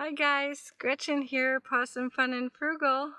Hi guys, Gretchen here, Possum Fun and Frugal.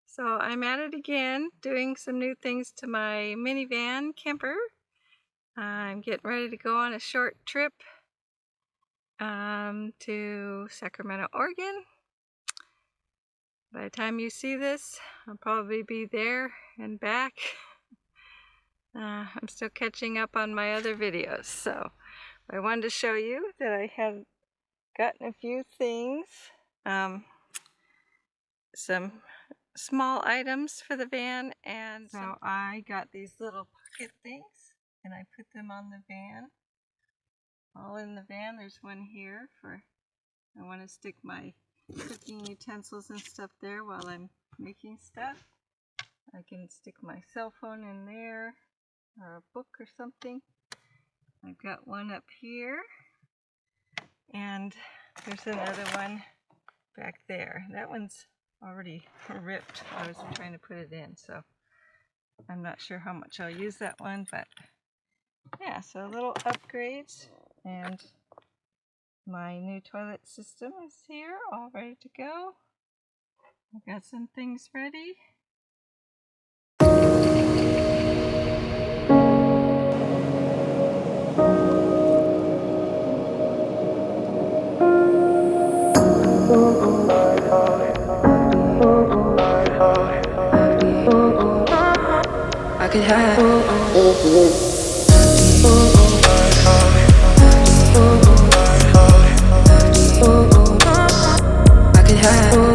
So I'm at it again, doing some new things to my minivan camper. I'm getting ready to go on a short trip to Sacramento, Oregon. By the time you see this, I'll probably be there and back. I'm still catching up on my other videos, so I wanted to show you that I have gotten a few things. Some small items for the van, and so I got these little pocket things and I put them on the van, all in the van. There's one here for, I want to stick my cooking utensils and stuff there while I'm making stuff. I can stick my cell phone in there or a book or something. I've got one up here, and there's another one back there. That one's already ripped. I was trying to put it in, so I'm not sure how much I'll use that one, but yeah, so little upgrades. And my new toilet system is here, all ready to go. I've got some things ready. I could have I could have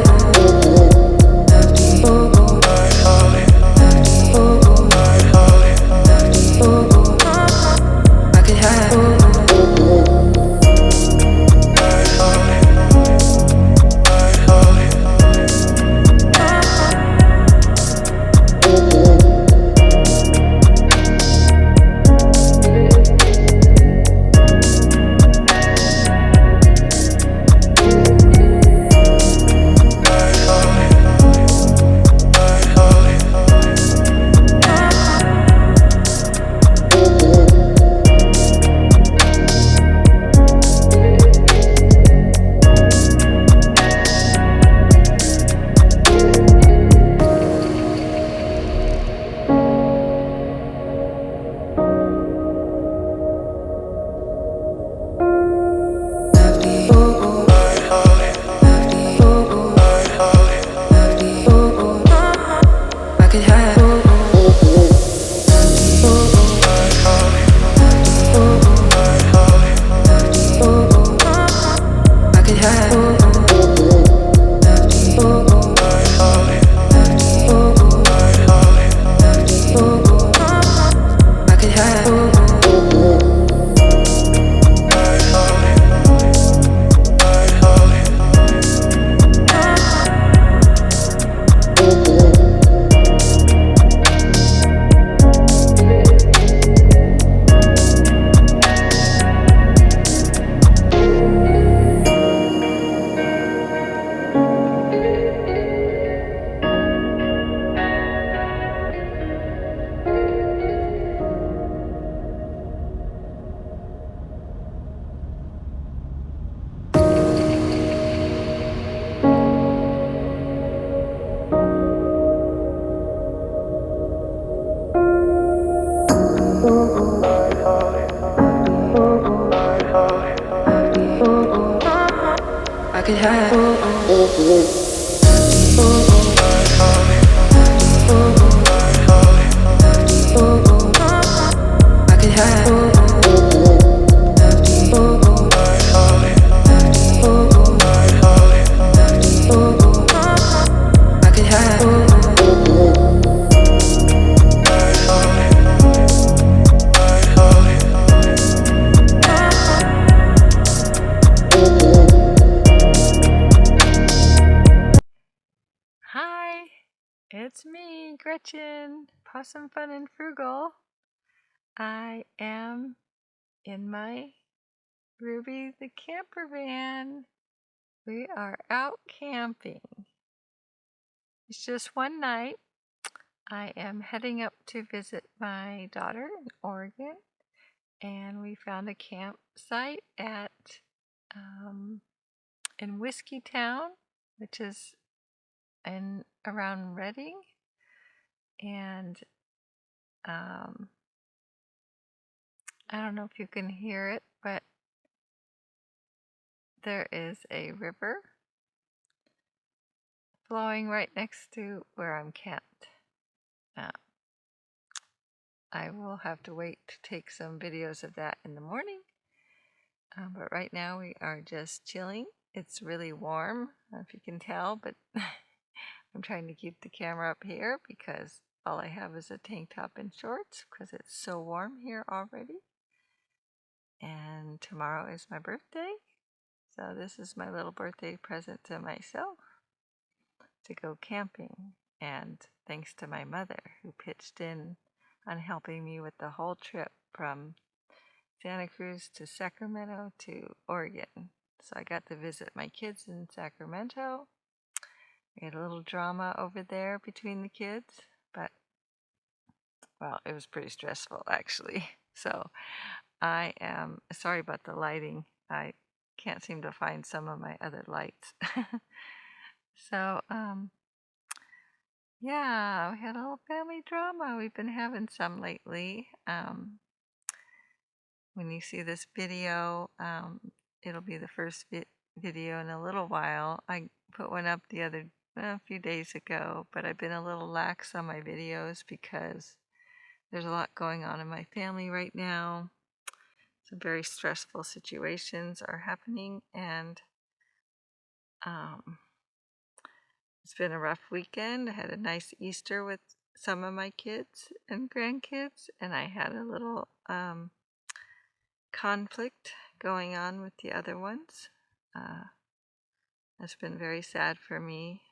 I could have I could have I could have I could have Hi, it's me, Gretchen, Possum Fun and Frugal. I am in my Ruby the camper van. We are out camping. It's just one night. I am heading up to visit my daughter in Oregon, and we found a campsite at in Whiskey Town, which is in around Reading, and I don't know if you can hear it, but there is a river flowing right next to where I'm camped. I will have to wait to take some videos of that in the morning, but right now we are just chilling. It's really warm, I don't know if you can tell, but I'm trying to keep the camera up here because all I have is a tank top and shorts because it's so warm here already. And tomorrow is my birthday, so this is my little birthday present to myself, to go camping. And thanks to my mother who pitched in on helping me with the whole trip from Santa Cruz to Sacramento to Oregon. So I got to visit my kids in Sacramento. We had a little drama over there between the kids, but well, it was pretty stressful actually. So I am sorry about the lighting. I can't seem to find some of my other lights. So yeah, we had a little family drama. We've been having some lately. When you see this video, it'll be the first video in a little while. I put one up a few days ago, but I've been a little lax on my videos because there's a lot going on in my family right now. Some very stressful situations are happening, and it's been a rough weekend. I had a nice Easter with some of my kids and grandkids, and I had a little conflict going on with the other ones. That's been very sad for me.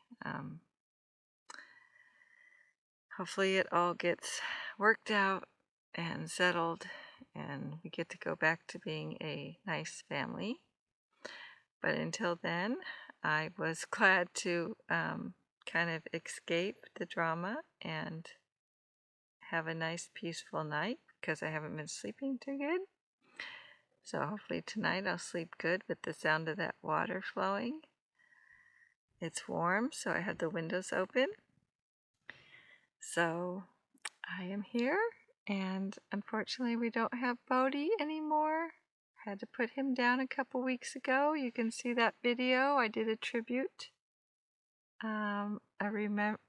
Hopefully it all gets worked out and settled, and we get to go back to being a nice family. But until then, I was glad to kind of escape the drama and have a nice peaceful night because I haven't been sleeping too good. So hopefully tonight I'll sleep good with the sound of that water flowing. It's warm, so I have the windows open. So I am here, and unfortunately we don't have Bodhi anymore. Had to put him down a couple weeks ago. You can see that video. I did a tribute, a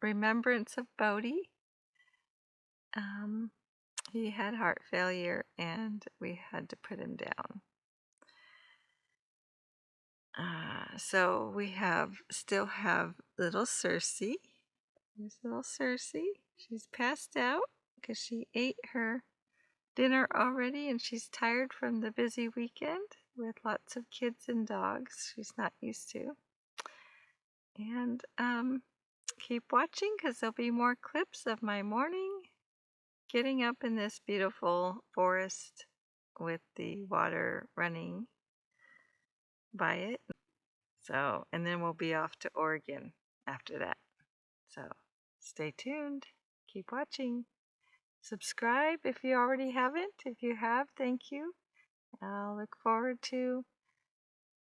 remembrance of Bodhi. He had heart failure and we had to put him down. So we still have little Cersei. Here's little Cersei. She's passed out because she ate her dinner already and she's tired from the busy weekend with lots of kids and dogs she's not used to. And keep watching because there'll be more clips of my morning getting up in this beautiful forest with the water running by it. So, and then we'll be off to Oregon after that. So stay tuned, keep watching. Subscribe if you already haven't. If you have, thank you. I'll look forward to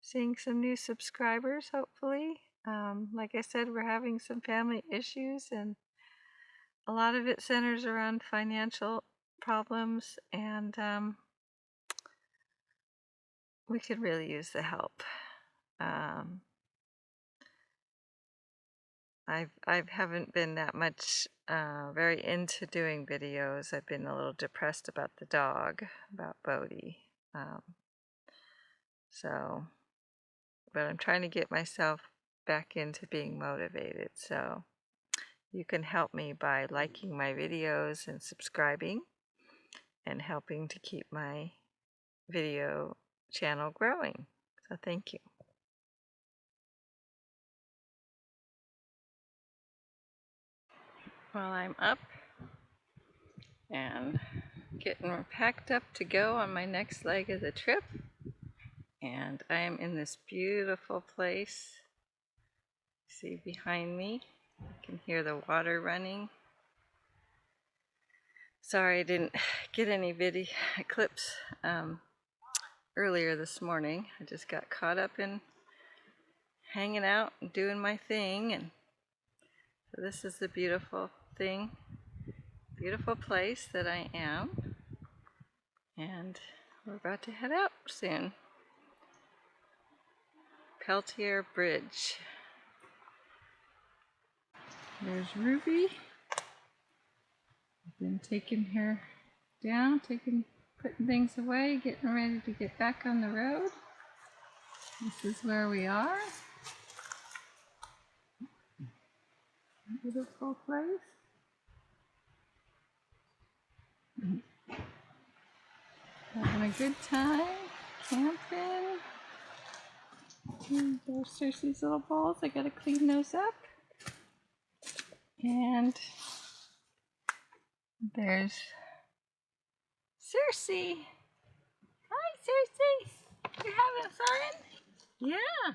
seeing some new subscribers, hopefully. Like I said, we're having some family issues, and a lot of it centers around financial problems, and we could really use the help. I haven't been that much very into doing videos. I've been a little depressed about the dog, about Bodhi. But I'm trying to get myself back into being motivated. So you can help me by liking my videos and subscribing and helping to keep my video channel growing. So thank you. Well, I'm up and getting packed up to go on my next leg of the trip, and I am in this beautiful place. See behind me, you can hear the water running. Sorry I didn't get any video clips earlier this morning. I just got caught up in hanging out and doing my thing. And so this is the beautiful thing, beautiful place that I am. And we're about to head out soon. Peltier Bridge. There's Ruby. I've been taking her down, putting things away, getting ready to get back on the road. This is where we are. Beautiful place. Having a good time camping. And there's Circe's little bowls. I gotta clean those up. And there's Circe. Hi, Circe. You having fun? Yeah.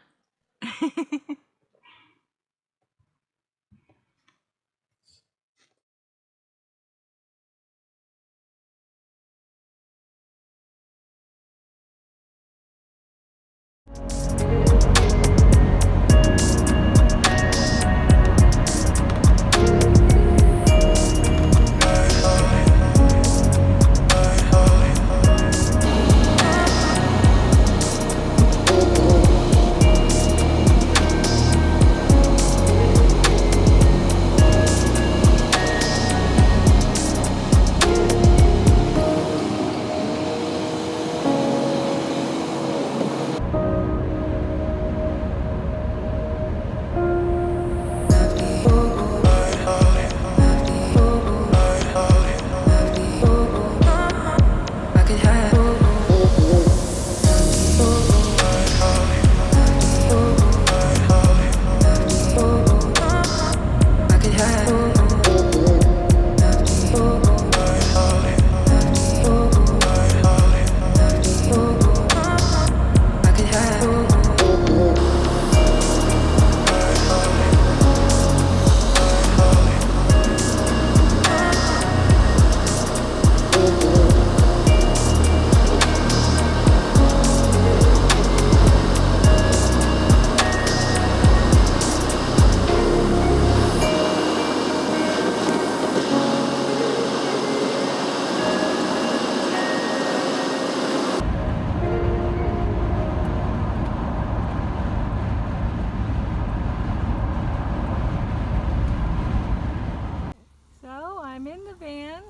I'm in the van.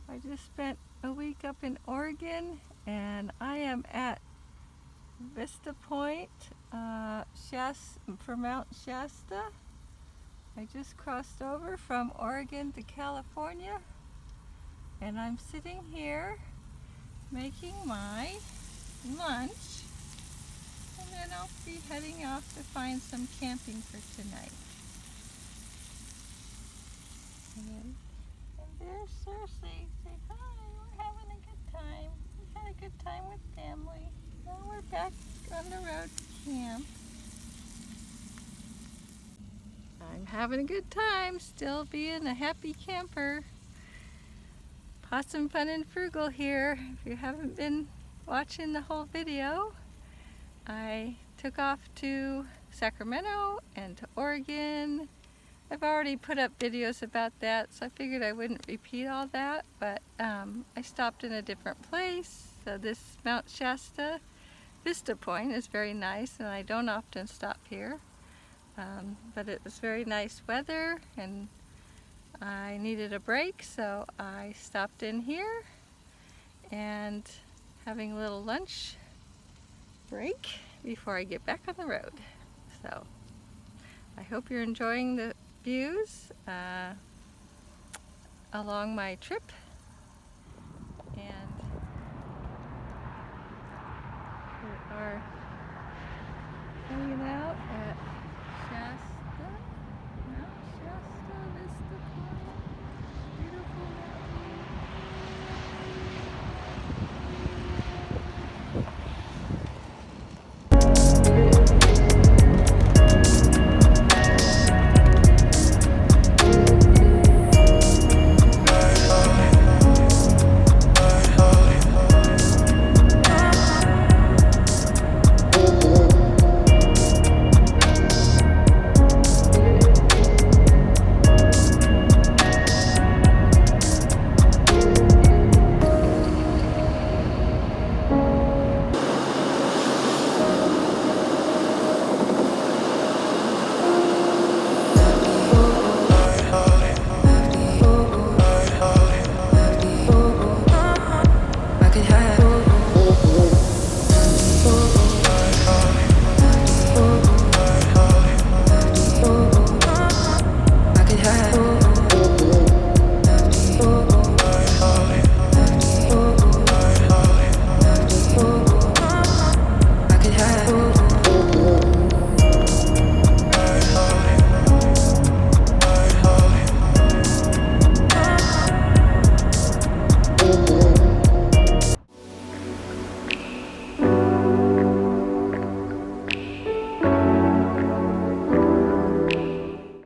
I just spent a week up in Oregon, and I am at Vista Point for Mount Shasta. I just crossed over from Oregon to California, and I'm sitting here making my lunch, and then I'll be heading off to find some camping for tonight. And there's Circe. Say hi. We're having a good time. We had a good time with family. Now we're back on the road to camp. I'm having a good time, still being a happy camper. Possum Fun and Frugal here. If you haven't been watching the whole video, I took off to Sacramento and to Oregon. I've already put up videos about that, so I figured I wouldn't repeat all that, but I stopped in a different place. So this Mount Shasta Vista Point is very nice, and I don't often stop here. But it was very nice weather, and I needed a break, so I stopped in here and having a little lunch break before I get back on the road. So I hope you're enjoying the views along my trip, and we are hanging out